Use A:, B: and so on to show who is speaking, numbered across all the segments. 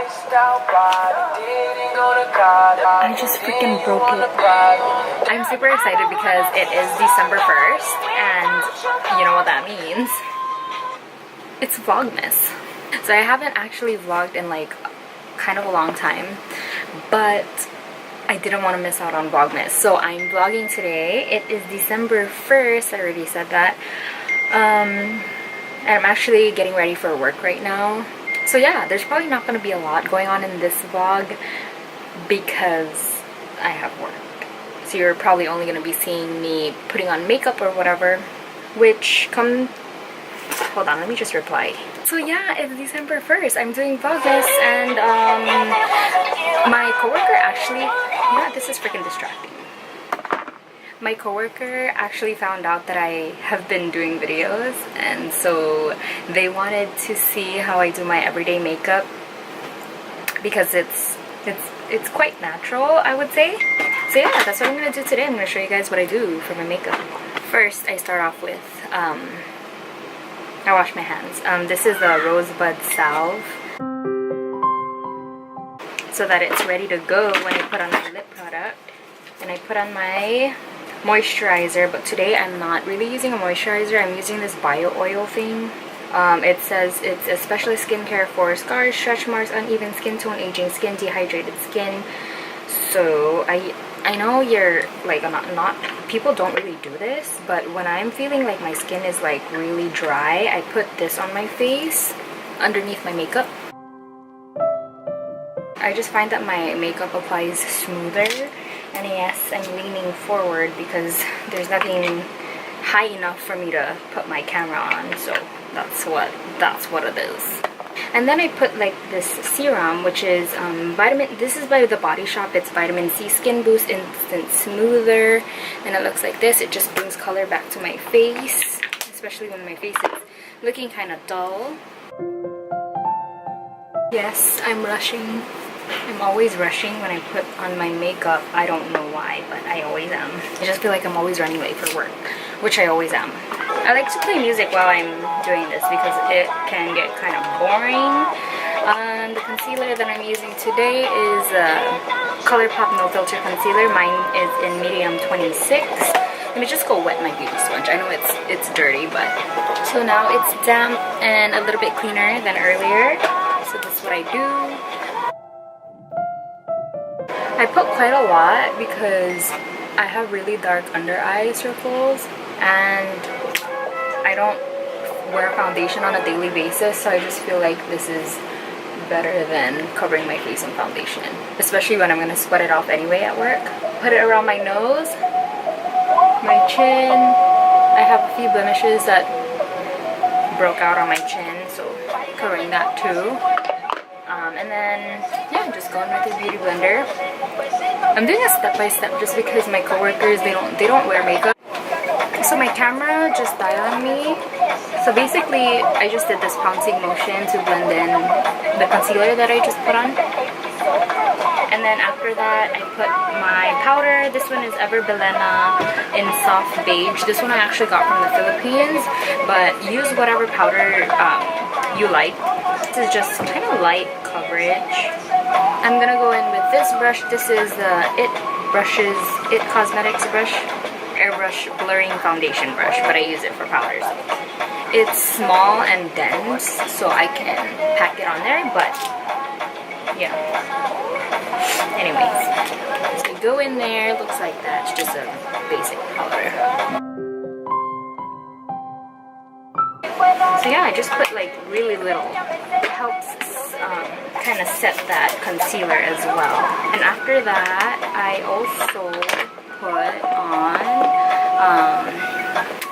A: I just freaking broke it. I'm super excited because it is December 1st, and you know what that means. It's vlogmas. So I haven't actually vlogged in like kind of a long time, but I didn't want to miss out on vlogmas, so I'm vlogging today. It is December 1st, I already said that. And I'm actually getting ready for work right now. So yeah, there's probably not going to be a lot going on in this vlog because I have work. So you're probably only going to be seeing me putting on makeup or whatever, which hold on, let me just reply. So yeah, it's December 1st. I'm doing vlogmas, and my coworker actually, yeah, this is freaking distracting. My coworker actually found out that I have been doing videos, and so they wanted to see how I do my everyday makeup because it's quite natural, I would say. So yeah, that's what I'm gonna do today. I'm gonna show you guys what I do for my makeup. First, I start off with I wash my hands. This is the rosebud salve, so that it's ready to go when I put on my lip product. And I put on my moisturizer, but today I'm not really using a moisturizer. I'm using this bio oil thing. It says it's especially skincare for scars, stretch marks, uneven skin tone, aging skin, dehydrated skin. So I know you're like not people don't really do this, but when I'm feeling like my skin is like really dry, I put this on my face underneath my makeup. I just find that my makeup applies smoother. And yes, I'm leaning forward because there's nothing high enough for me to put my camera on, so that's what it is. And then I put like this serum, which is this is by The Body Shop. It's vitamin C Skin Boost Instant Smoother, and it looks like this. It just brings color back to my face, especially when my face is looking kind of dull. Yes, I'm rushing. I'm always rushing when I put on my makeup. I don't know why, but I always am. I just feel like I'm always running late for work, which I always am. I like to play music while I'm doing this because it can get kind of boring. The concealer that I'm using today is ColourPop No Filter Concealer. Mine is in medium 26. Let me just go wet my beauty sponge. I know it's dirty, but... So now it's damp and a little bit cleaner than earlier. So this is what I do. I put quite a lot because I have really dark under eye circles, and I don't wear foundation on a daily basis, so I just feel like this is better than covering my face in foundation, especially when I'm going to sweat it off anyway at work. Put it around my nose, my chin. I have a few blemishes that broke out on my chin, so covering that too. And then, yeah, I'm just going with the beauty blender. I'm doing a step-by-step just because my coworkers, they don't wear makeup. So my camera just died on me. So basically, I just did this pouncing motion to blend in the concealer that I just put on. And then after that, I put my powder. This one is Ever Belena in soft beige. This one I actually got from the Philippines, but use whatever powder you like. This is just kind of light coverage. I'm gonna go in with this brush. This is the It Cosmetics brush, airbrush blurring foundation brush, but I use it for powders. It's small and dense, so I can pack it on there, but yeah. Anyways, so you go in there, looks like that. It's just a basic powder. So yeah, I just put like really little. It helps kind of set that concealer as well. And after that, I also put on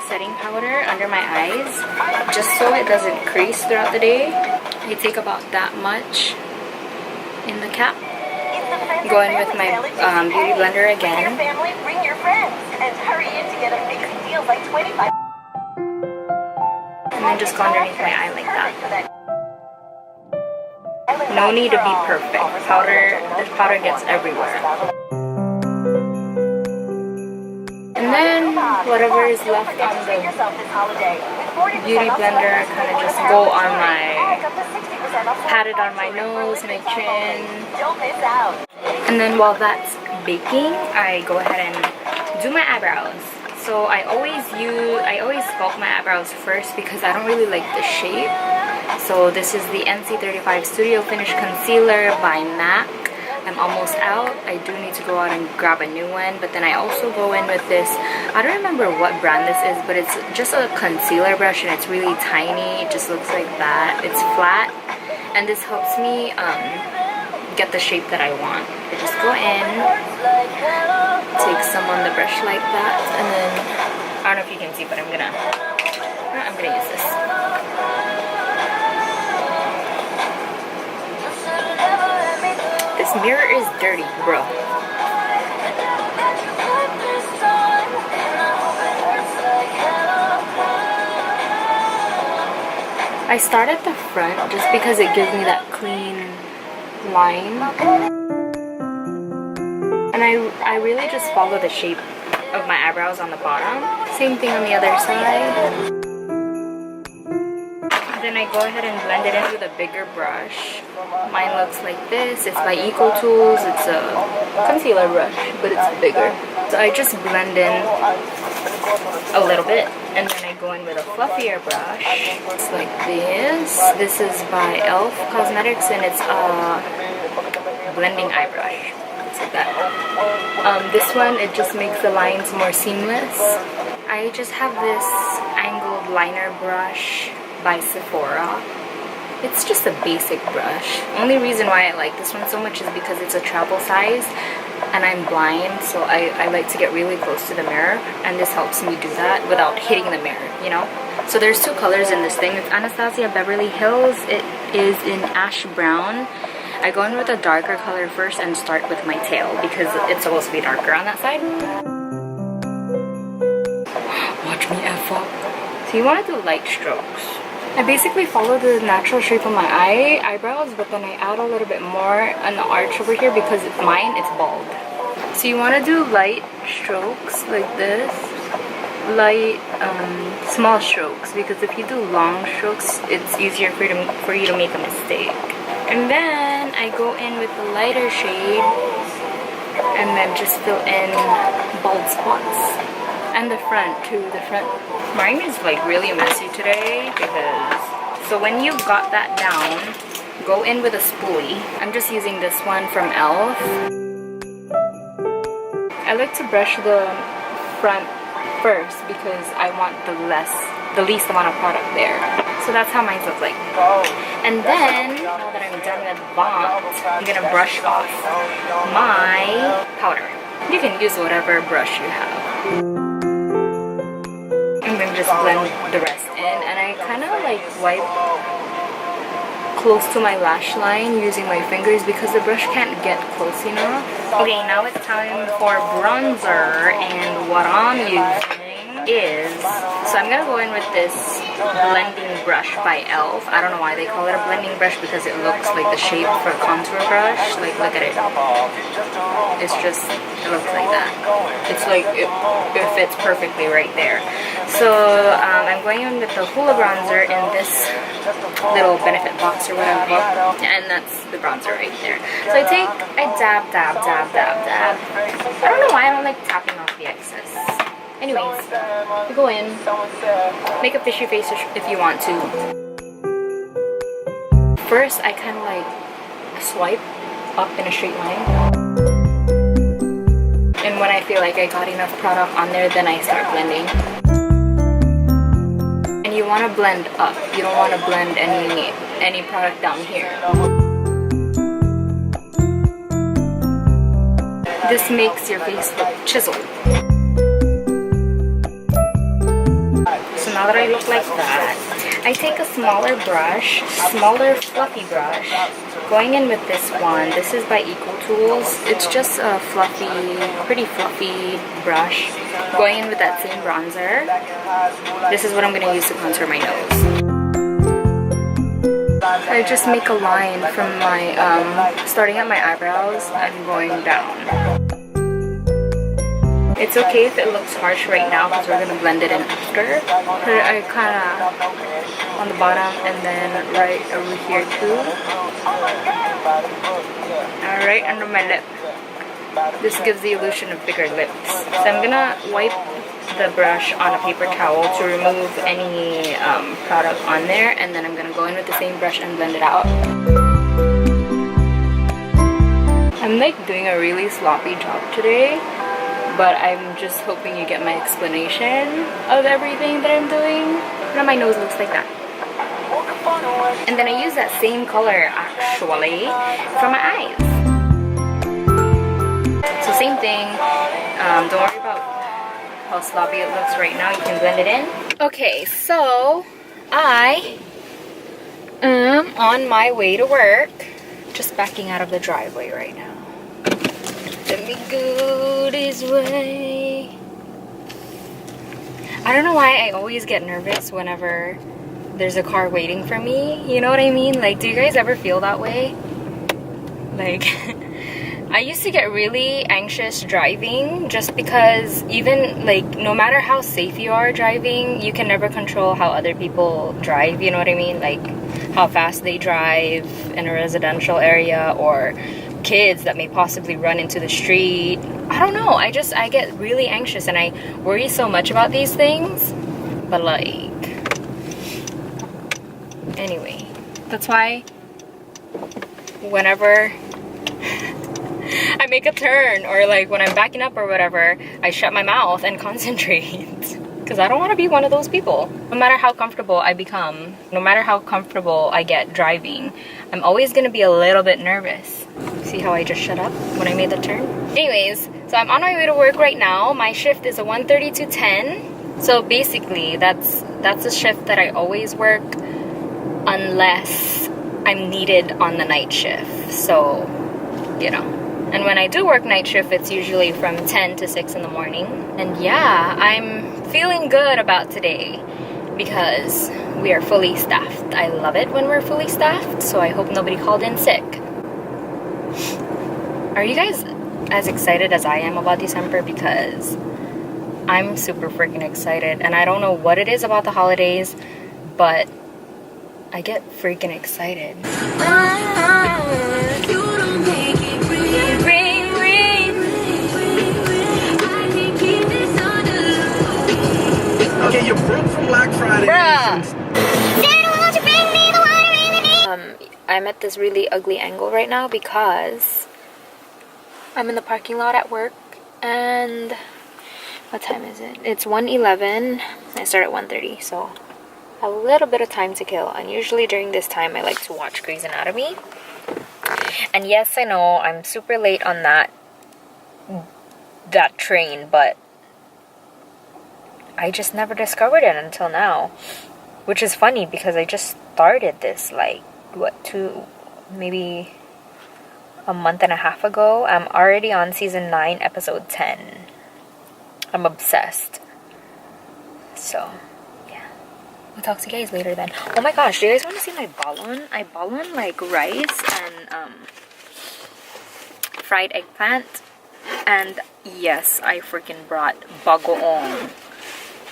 A: setting powder under my eyes, just so it doesn't crease throughout the day. I take about that much in the cap. Go in with my beauty blender again. Bring your friends and hurry in to get amazing deals like 25. And then just go underneath my eye like that. No need to be perfect. This powder gets everywhere. And then whatever is left on the beauty blender, I kind of just go on my, pat it on my nose, my chin. And then while that's baking, I go ahead and do my eyebrows. So I always sculpt my eyebrows first because I don't really like the shape. So this is the NC35 Studio Finish Concealer by MAC. I'm almost out. I do need to go out and grab a new one, but then I also go in with this, I don't remember what brand this is, but it's just a concealer brush and it's really tiny. It just looks like that. It's flat, and this helps me get the shape that I want. I just go in, take some on the brush like that, and then I don't know if you can see, but I'm gonna use this. This mirror is dirty, bro. I start at the front just because it gives me that clean line, and I really just follow the shape of my eyebrows on the bottom. Same thing on the other side. Then I go ahead and blend it in with a bigger brush. Mine looks like this. It's by Eco Tools. It's a concealer brush, but it's bigger. So I just blend in a little bit, and then I go in with a fluffier brush. It's like this. This is by e.l.f. Cosmetics, and it's a blending eye brush. It's like that. This one, it just makes the lines more seamless. I just have this angled liner brush by Sephora. It's just a basic brush. Only reason why I like this one so much is because it's a travel size and I'm blind, so I like to get really close to the mirror, and this helps me do that without hitting the mirror, you know? So there's two colors in this thing. It's Anastasia Beverly Hills. It is in ash brown. I go in with a darker color first and start with my tail because it's supposed to be darker on that side. Watch me F up. So you want to do light strokes. I basically follow the natural shape of my eyebrows, but then I add a little bit more on the arch over here because mine, it's bald. So you want to do light strokes like this. Light, small strokes, because if you do long strokes, it's easier for you to make a mistake. And then I go in with the lighter shade and then just fill in bald spots. And the front too, the front. Mine is like really messy today because, so when you got that down, go in with a spoolie. I'm just using this one from e.l.f. I like to brush the front first because I want the least amount of product there. So that's how mine look like. And then, now that I'm done with that, I'm gonna brush off my powder. You can use whatever brush you have. And then just blend the rest in, and I kind of like wipe close to my lash line using my fingers because the brush can't get close enough. Okay, now it's time for bronzer, and what I'm using is, so I'm gonna go in with this blending brush by e.l.f. I don't know why they call it a blending brush because it looks like the shape for a contour brush. Like, look at it. It's just, it looks like that. It's like, it fits perfectly right there. So I'm going in with the Hoola bronzer in this little benefit box or whatever, and that's the bronzer right there. So I dab, dab, dab, dab, dab. I don't know why I don't like tapping off the excess. Anyways, you go in, make a fishy face if you want to. First, I kind of like swipe up in a straight line. And when I feel like I got enough product on there, then I start blending. And you want to blend up. You don't want to blend any product down here. This makes your face look chiseled. So now that I look like that, I take a smaller brush, smaller fluffy brush, going in with this one. This is by Eco Tools. It's just a fluffy, pretty fluffy brush. Going in with that same bronzer. This is what I'm going to use to contour my nose. I just make a line from my, starting at my eyebrows and going down. It's okay if it looks harsh right now because we're gonna blend it in after. But I kind of on the bottom and then right over here too. Alright, under my lip. This gives the illusion of bigger lips. So I'm gonna wipe the brush on a paper towel to remove any product on there, and then I'm gonna go in with the same brush and blend it out. I'm like doing a really sloppy job today, but I'm just hoping you get my explanation of everything that I'm doing. Now my nose looks like that. And then I use that same color actually for my eyes. So same thing, don't worry about how sloppy it looks right now. You can blend it in. Okay, so I am on my way to work. Just backing out of the driveway right now. Let me go this way. I don't know why I always get nervous whenever there's a car waiting for me. You know what I mean? Like, do you guys ever feel that way? Like, I used to get really anxious driving just because even like no matter how safe you are driving, you can never control how other people drive, you know what I mean? Like how fast they drive in a residential area, or kids that may possibly run into the street. I don't know, I get really anxious and I worry so much about these things. But like, anyway, that's why whenever I make a turn or like when I'm backing up or whatever, I shut my mouth and concentrate because I don't want to be one of those people. No matter how comfortable I become, no matter how comfortable I get driving, I'm always going to be a little bit nervous. See how I just shut up when I made the turn? Anyways, so I'm on my way to work right now. My shift is a 1:30 to 10. So basically that's a shift that I always work unless I'm needed on the night shift. So, you know. And when I do work night shift, it's usually from 10 to 6 in the morning. And yeah, I'm feeling good about today because we are fully staffed. I love it when we're fully staffed, so I hope nobody called in sick. Are you guys as excited as I am about December? Because I'm super freaking excited. And I don't know what it is about the holidays, but I get freaking excited.
B: Okay, you're broke from Black Friday.
A: I'm at this really ugly angle right now because I'm in the parking lot at work, and what time is it? It's 1:11. I start at 1:30, so a little bit of time to kill. And usually during this time I like to watch Grey's Anatomy. And yes, I know I'm super late on that train, but I just never discovered it until now, which is funny because I just started this like maybe a month and a half ago. I'm already on season 9 episode 10. I'm obsessed. So yeah, I'll talk to you guys later then. Oh my gosh, do you guys want to see my balon? I balon like rice and fried eggplant, and yes, I freaking brought bagoong.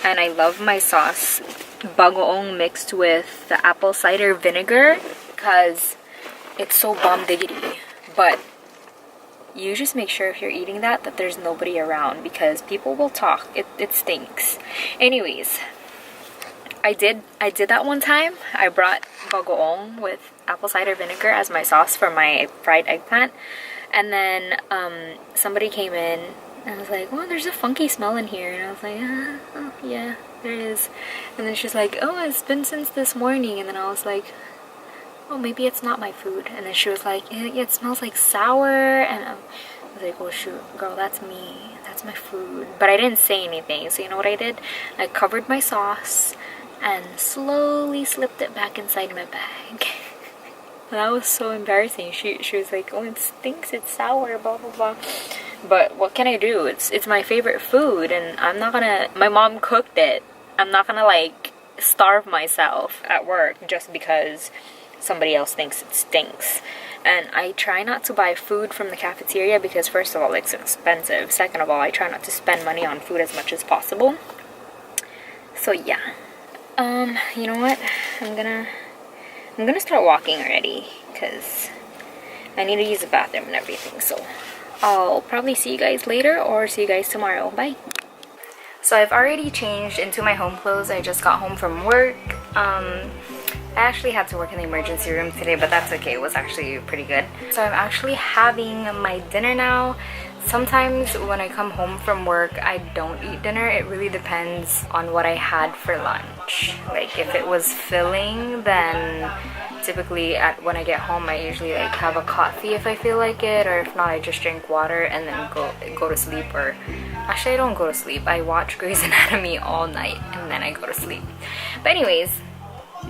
A: And I love my sauce, bagoong mixed with the apple cider vinegar, because it's so bomb diggity. But you just make sure if you're eating that there's nobody around, because people will talk. It stinks. Anyways, I did that one time. I brought bagoong with apple cider vinegar as my sauce for my fried eggplant, and then somebody came in. I was like, oh, there's a funky smell in here. And I was like, oh, yeah, there is. And then she's like, oh, it's been since this morning. And then I was like, oh, maybe it's not my food. And then she was like, it smells like sour. And I was like, oh, shoot, girl, that's me. That's my food. But I didn't say anything. So you know what I did? I covered my sauce and slowly slipped it back inside my bag. That was so embarrassing. She was like, oh, it stinks, it's sour, blah, blah, blah. But what can I do? It's my favorite food, and I'm not gonna, my mom cooked it. I'm not gonna like starve myself at work just because somebody else thinks it stinks. And I try not to buy food from the cafeteria because first of all, it's expensive. Second of all, I try not to spend money on food as much as possible. So yeah. You know what? I'm gonna start walking already because I need to use the bathroom and everything. So I'll probably see you guys later or see you guys tomorrow. Bye. So I've already changed into my home clothes. I just got home from work. I actually had to work in the emergency room today, but that's okay. It was actually pretty good. So I'm actually having my dinner now. Sometimes when I come home from work, I don't eat dinner. It really depends on what I had for lunch. Like if it was filling, then typically when I get home, I usually like have a coffee if I feel like it, or if not, I just drink water and then go to sleep. Or actually, I don't go to sleep. I watch Grey's Anatomy all night and then I go to sleep. But anyways,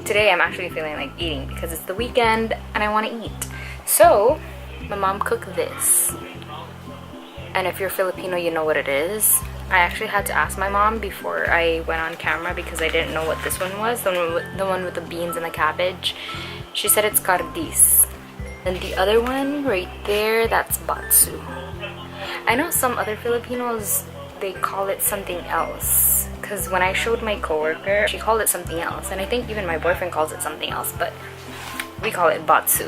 A: today I'm actually feeling like eating because it's the weekend and I want to eat. So my mom cooked this. And if you're Filipino, you know what it is. I actually had to ask my mom before I went on camera because I didn't know what this one was. The one with the beans and the cabbage. She said it's cardis. And the other one right there, that's batsu. I know some other Filipinos, they call it something else. Because when I showed my coworker, she called it something else. And I think even my boyfriend calls it something else. But we call it batsu.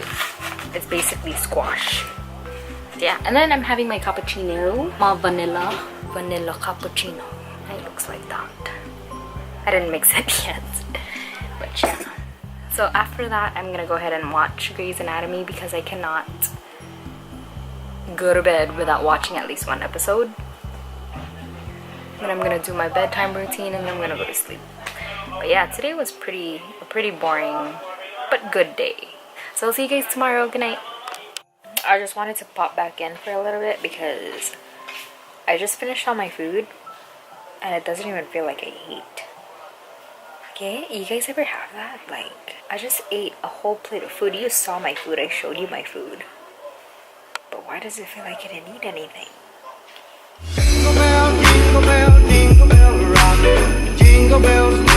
A: It's basically squash. Yeah, and then I'm having my cappuccino, my vanilla cappuccino. It looks like that. I didn't mix it yet, but yeah. So after that, I'm gonna go ahead and watch Grey's Anatomy because I cannot go to bed without watching at least one episode. Then I'm gonna do my bedtime routine and then I'm gonna go to sleep. But yeah, today was a pretty boring but good day. So I'll see you guys tomorrow. Good night. I just wanted to pop back in for a little bit because I just finished all my food and it doesn't even feel like I ate. Okay, you guys ever have that? Like, I just ate a whole plate of food. You saw my food, I showed you my food. But why does it feel like I didn't eat anything? Jingle bell, jingle bell, jingle bell rock. Jingle bells.